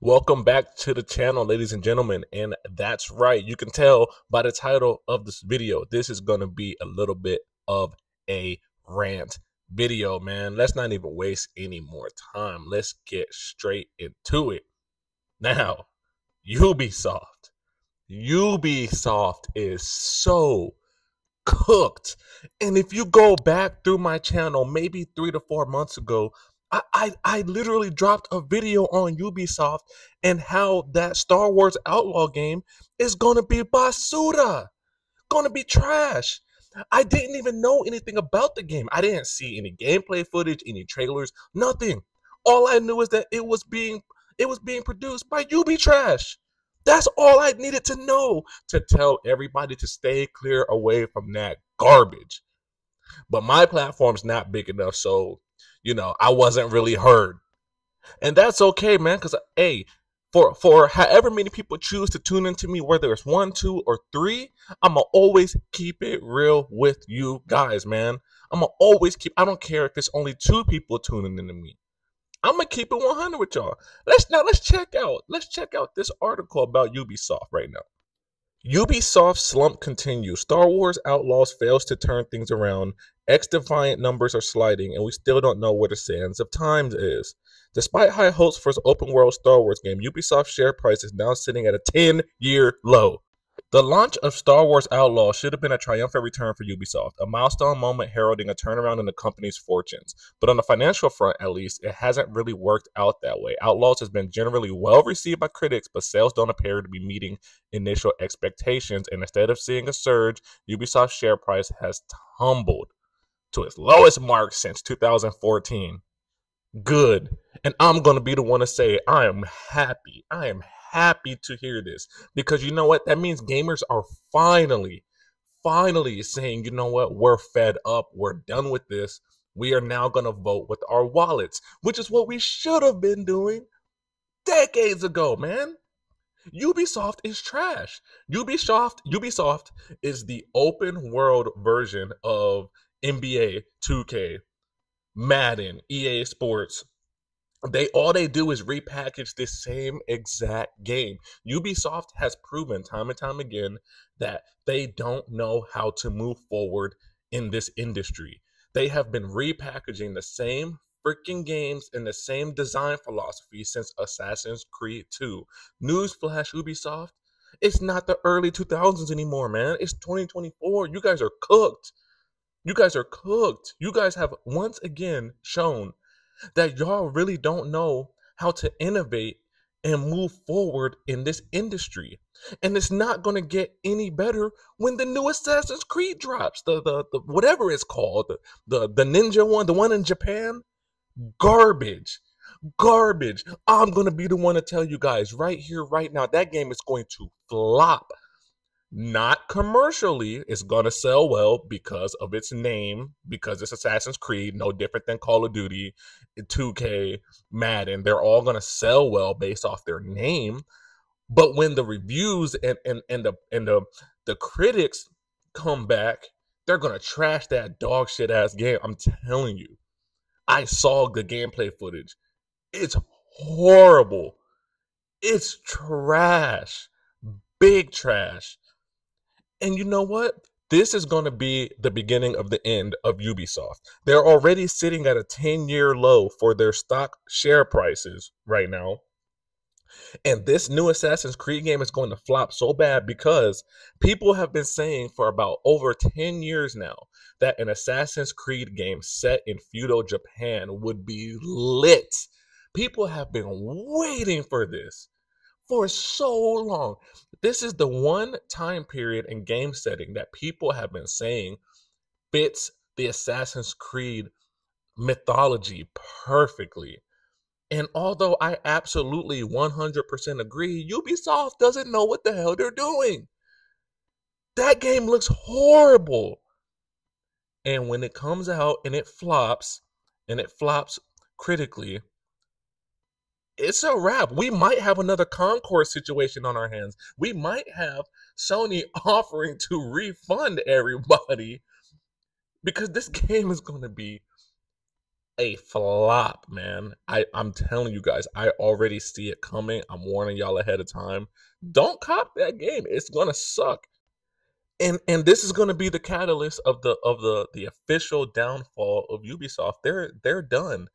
Welcome back to the channel, ladies and gentlemen, and that's right, you can tell by the title of this video, this is going to be a little bit of a rant video, man. Let's not even waste any more time. Let's get straight into it. Now, Ubisoft. Ubisoft is so cooked. And if you go back through my channel, maybe 3 to 4 months ago, I literally dropped a video on Ubisoft and how that Star Wars Outlaw game is gonna be basura, gonna be trash. I didn't even know anything about the game. I didn't see any gameplay footage, any trailers, nothing. All I knew is that it was being produced by Ubi Trash. That's all I needed to know to tell everybody to stay clear away from that garbage. But my platform's not big enough, so I wasn't really heard. And that's okay, man, because hey, for however many people choose to tune into me, whether it's 1, 2, or 3, I'ma always keep it real with you guys, man. I'ma always keep, I don't care if it's only 2 people tuning into me. I'm gonna keep it 100 with y'all. Let's check out this article about Ubisoft right now. Ubisoft's slump continues. Star Wars Outlaws fails to turn things around. X-defiant numbers are sliding, and we still don't know where the sands of times is. Despite high hopes for its open-world Star Wars game, Ubisoft's share price is now sitting at a 10-year low. The launch of Star Wars Outlaws should have been a triumphant return for Ubisoft, a milestone moment heralding a turnaround in the company's fortunes. But on the financial front, at least, it hasn't really worked out that way. Outlaws has been generally well received by critics, but sales don't appear to be meeting initial expectations, and instead of seeing a surge, Ubisoft's share price has tumbled to its lowest mark since 2014. Good. And I'm going to be the one to say I am happy. I am happy to hear this, because you know what? That means gamers are finally saying, you know what? We're fed up. We're done with this. We are now going to vote with our wallets, which is what we should have been doing decades ago, man. Ubisoft is trash. Ubisoft is the open world version of NBA 2K, Madden, EA Sports. All they do is repackage this same exact game. Ubisoft has proven time and time again that they don't know how to move forward in this industry. They have been repackaging the same freaking games and the same design philosophy since Assassin's Creed 2. Newsflash, Ubisoft, it's not the early 2000s anymore, man. It's 2024. You guys are cooked. You guys are cooked. You guys have once again shown that y'all really don't know how to innovate and move forward in this industry. And it's not going to get any better when the new Assassin's Creed drops. The whatever it's called, the ninja one, the one in Japan. Garbage. Garbage. I'm going to be the one to tell you guys right here, right now, that game is going to flop. Not commercially. It's gonna sell well because of its name, because it's Assassin's Creed, no different than Call of Duty, 2K, Madden. They're all gonna sell well based off their name. But when the reviews and the critics come back, they're gonna trash that dog shit ass game. I'm telling you. I saw the gameplay footage. It's horrible. It's trash. Big trash. And you know what? This is going to be the beginning of the end of Ubisoft. They're already sitting at a 10-year low for their stock share prices right now. And this new Assassin's Creed game is going to flop so bad because people have been saying for about over 10 years now that an Assassin's Creed game set in feudal Japan would be lit. People have been waiting for this for so long. This is the one time period and game setting that people have been saying fits the Assassin's Creed mythology perfectly. And although I absolutely 100% agree, Ubisoft doesn't know what the hell they're doing. That game looks horrible. And when it comes out and it flops critically, it's a wrap. We might have another Concord situation on our hands. We might have Sony offering to refund everybody because this game is going to be a flop, man. I'm telling you guys, I already see it coming. I'm warning y'all ahead of time. Don't cop that game. It's gonna suck. And this is gonna be the catalyst of the official downfall of Ubisoft. They're done.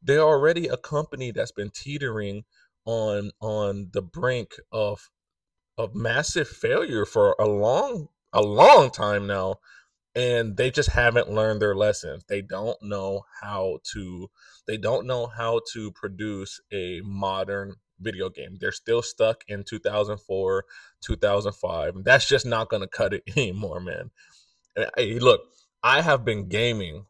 They're already a company that's been teetering on the brink of massive failure for a long time now, and they just haven't learned their lessons. They don't know how to produce a modern video game. They're still stuck in 2004, 2005. That's just not going to cut it anymore, man. Hey, look, I have been gaming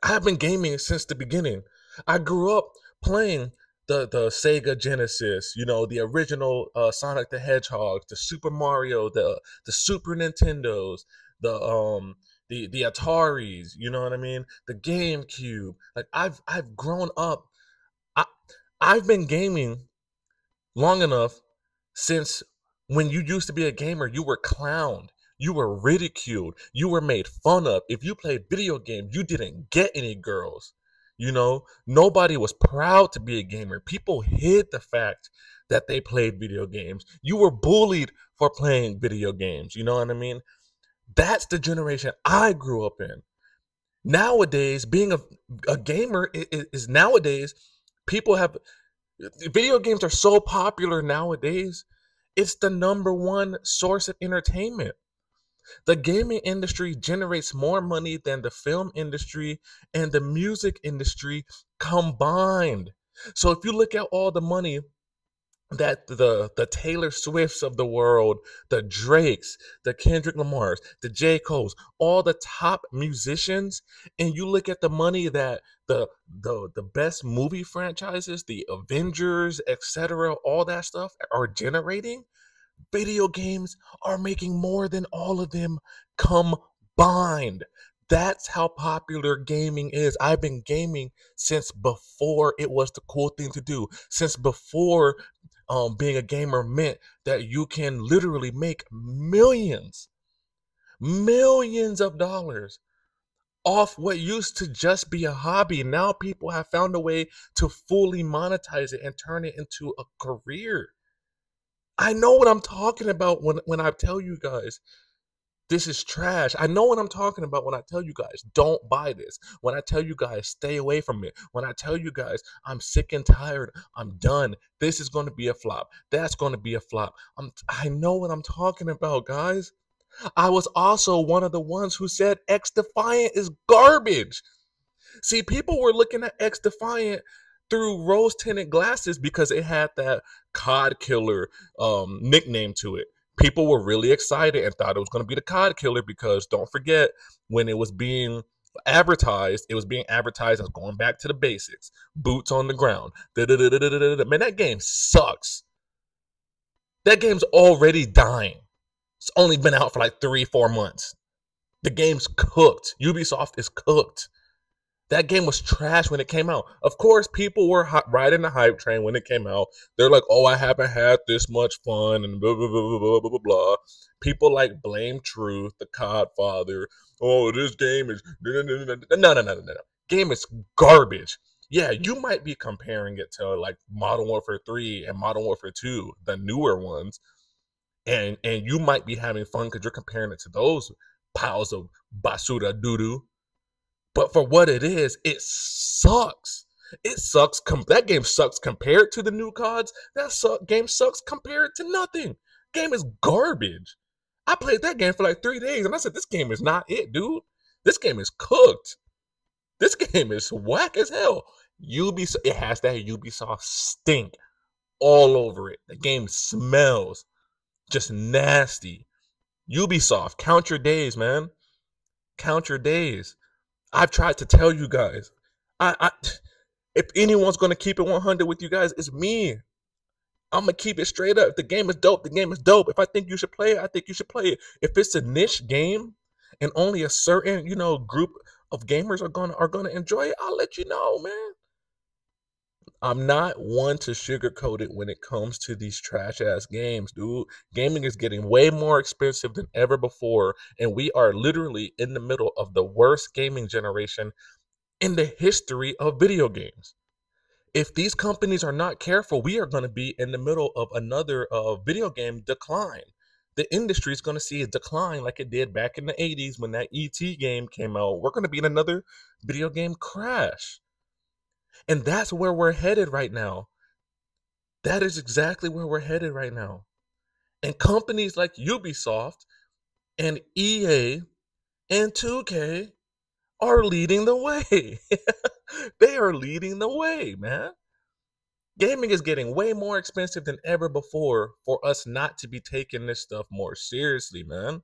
I've been gaming since the beginning. I grew up playing the Sega Genesis, the original Sonic the Hedgehog, the Super Mario, the Super Nintendos, the the Ataris, you know what I mean? The GameCube. Like I've grown up. I I've been gaming long enough since when you used to be a gamer, you were clowned, you were ridiculed, you were made fun of. If you played video games, you didn't get any girls. Nobody was proud to be a gamer. People hid the fact that they played video games. You were bullied for playing video games. You know what I mean? That's the generation I grew up in. Nowadays, being a gamer is nowadays, people have video games are so popular nowadays. It's the number one source of entertainment. The gaming industry generates more money than the film industry and the music industry combined. So if you look at all the money that the Taylor Swifts of the world, the Drakes, the Kendrick Lamars, the J. Cole's, all the top musicians, and you look at the money that the best movie franchises, the Avengers, etc., all that stuff are generating, video games are making more than all of them combined. That's how popular gaming is. I've been gaming since before it was the cool thing to do, since before being a gamer meant that you can literally make millions of dollars off what used to just be a hobby. Now people have found a way to fully monetize it and turn it into a career. I know what I'm talking about when I tell you guys this is trash. I know what I'm talking about when I tell you guys don't buy this. When I tell you guys stay away from it. When I tell you guys I'm sick and tired. I'm done. This is going to be a flop. That's going to be a flop. I know what I'm talking about, guys. I was also one of the ones who said X Defiant is garbage. See, people were looking at X Defiant through rose-tinted glasses because it had that COD killer nickname to it. People were really excited and thought it was going to be the COD killer because don't forget, when it was being advertised as going back to the basics, boots on the ground. Man, that game sucks. That game's already dying. It's only been out for like 3-4 months. The game's cooked. Ubisoft is cooked. That game was trash when it came out. Of course, people were riding the hype train when it came out. They're like, oh, I haven't had this much fun and blah, blah, blah, blah, blah, blah, blah. People like Blame Truth, the COD father. Oh, this game is... No. Game is garbage. Yeah, you might be comparing it to like Modern Warfare 3 and Modern Warfare 2, the newer ones. And you might be having fun because you're comparing it to those piles of basura doo-doo. But for what it is, it sucks. It sucks. That game sucks compared to the new CODs. Game sucks compared to nothing. Game is garbage. I played that game for like 3 days, and I said, this game is not it, dude. This game is cooked. This game is whack as hell. It has that Ubisoft stink all over it. The game smells just nasty. Ubisoft, count your days, man. Count your days. I've tried to tell you guys. If anyone's going to keep it 100 with you guys, it's me. I'm going to keep it straight up. If the game is dope, the game is dope. If I think you should play it, I think you should play it. If it's a niche game and only a certain, group of gamers are gonna enjoy it, I'll let you know, man. I'm not one to sugarcoat it when it comes to these trash-ass games, dude. Gaming is getting way more expensive than ever before, and we are literally in the middle of the worst gaming generation in the history of video games. If these companies are not careful, we are going to be in the middle of another video game decline. The industry is going to see a decline like it did back in the 80s when that ET game came out. We're going to be in another video game crash. And that's where we're headed right now. That is exactly where we're headed right now. And companies like Ubisoft and EA and 2K are leading the way. They are leading the way, man. Gaming is getting way more expensive than ever before for us not to be taking this stuff more seriously, man.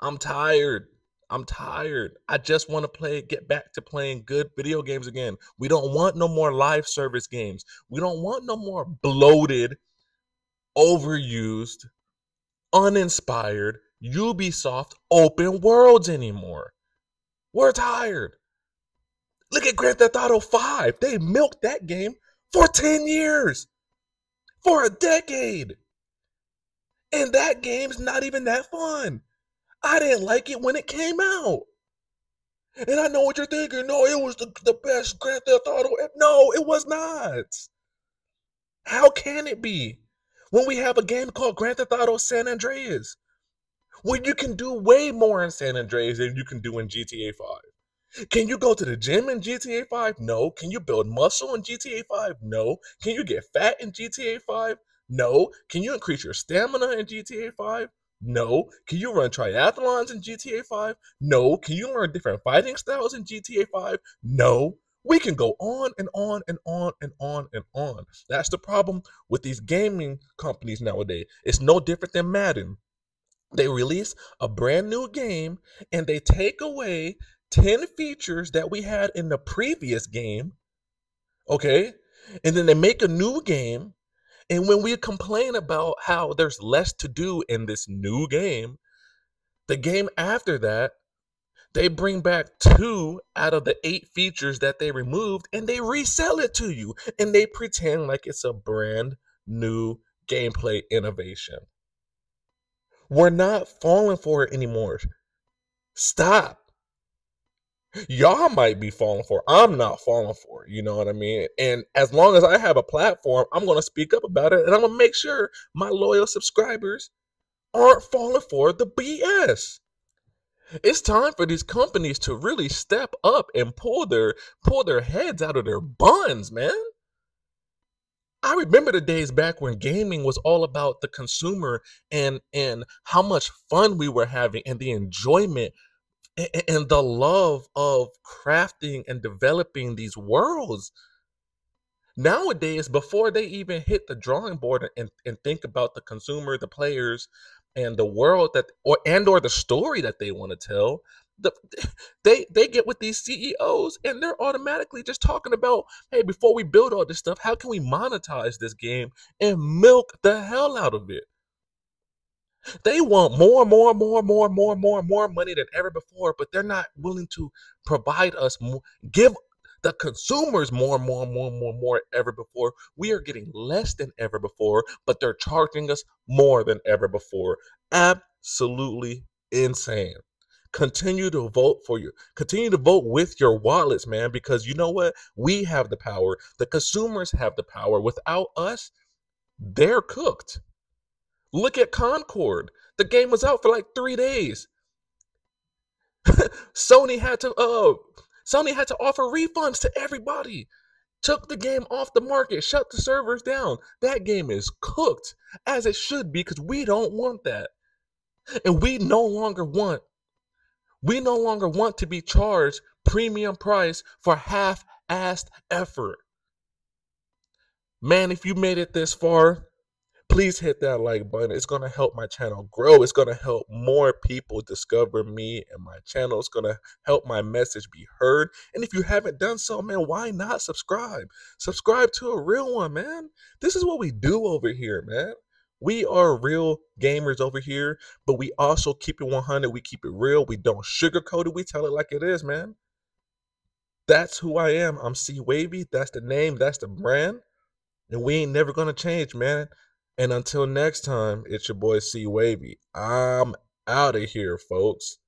I'm tired. I'm tired. I just want to get back to playing good video games again. We don't want no more live service games. We don't want no more bloated, overused, uninspired Ubisoft open worlds anymore. We're tired. Look at Grand Theft Auto 5. They milked that game for 10 years. For a decade. And that game's not even that fun. I didn't like it when it came out. And I know what you're thinking. No, it was the best Grand Theft Auto. No, it was not. How can it be? When we have a game called Grand Theft Auto San Andreas. Where you can do way more in San Andreas than you can do in GTA 5. Can you go to the gym in GTA 5? No. Can you build muscle in GTA 5? No. Can you get fat in GTA 5? No. Can you increase your stamina in GTA 5? No. Can you run triathlons in GTA 5? No. Can you learn different fighting styles in GTA 5? No. We can go on and on and on and on and on. That's the problem with these gaming companies nowadays. It's no different than Madden. They release a brand new game and they take away 10 features that we had in the previous game, okay? And then they make a new game, and when we complain about how there's less to do in this new game, the game after that, they bring back 2 out of the 8 features that they removed, and they resell it to you, and they pretend like it's a brand new gameplay innovation. We're not falling for it anymore. Stop. Y'all might be falling for it. I'm not falling for it. You know what I mean? And as long as I have a platform, I'm going to speak up about it. And I'm going to make sure my loyal subscribers aren't falling for the BS. It's time for these companies to really step up and pull their heads out of their buns, man. I remember the days back when gaming was all about the consumer and how much fun we were having and the enjoyment and the love of crafting and developing these worlds. Nowadays, before they even hit the drawing board and think about the consumer, the players, and the world or the story that they want to tell, they get with these CEOs and they're automatically just talking about, hey, before we build all this stuff, how can we monetize this game and milk the hell out of it? They want more money than ever before, but they're not willing to provide us more, give the consumers more ever before. We are getting less than ever before, but they're charging us more than ever before. Absolutely insane. Continue to vote with your wallets, man, because you know what? We have the power. The consumers have the power. Without us, they're cooked. Look at Concord. The game was out for like 3 days. Sony had to offer refunds to everybody. Took the game off the market, shut the servers down. That game is cooked, as it should be, because we don't want that. And we no longer want to be charged premium price for half-assed effort. Man, if you made it this far, please hit that like button. It's going to help my channel grow. It's going to help more people discover me and my channel. It's going to help my message be heard. And if you haven't done so, man, why not subscribe? Subscribe to a real one, man. This is what we do over here, man. We are real gamers over here, but we also keep it 100. We keep it real. We don't sugarcoat it. We tell it like it is, man. That's who I am. I'm CWavy. That's the name. That's the brand. And we ain't never going to change, man. And until next time, it's your boy CWavy. I'm out of here, folks.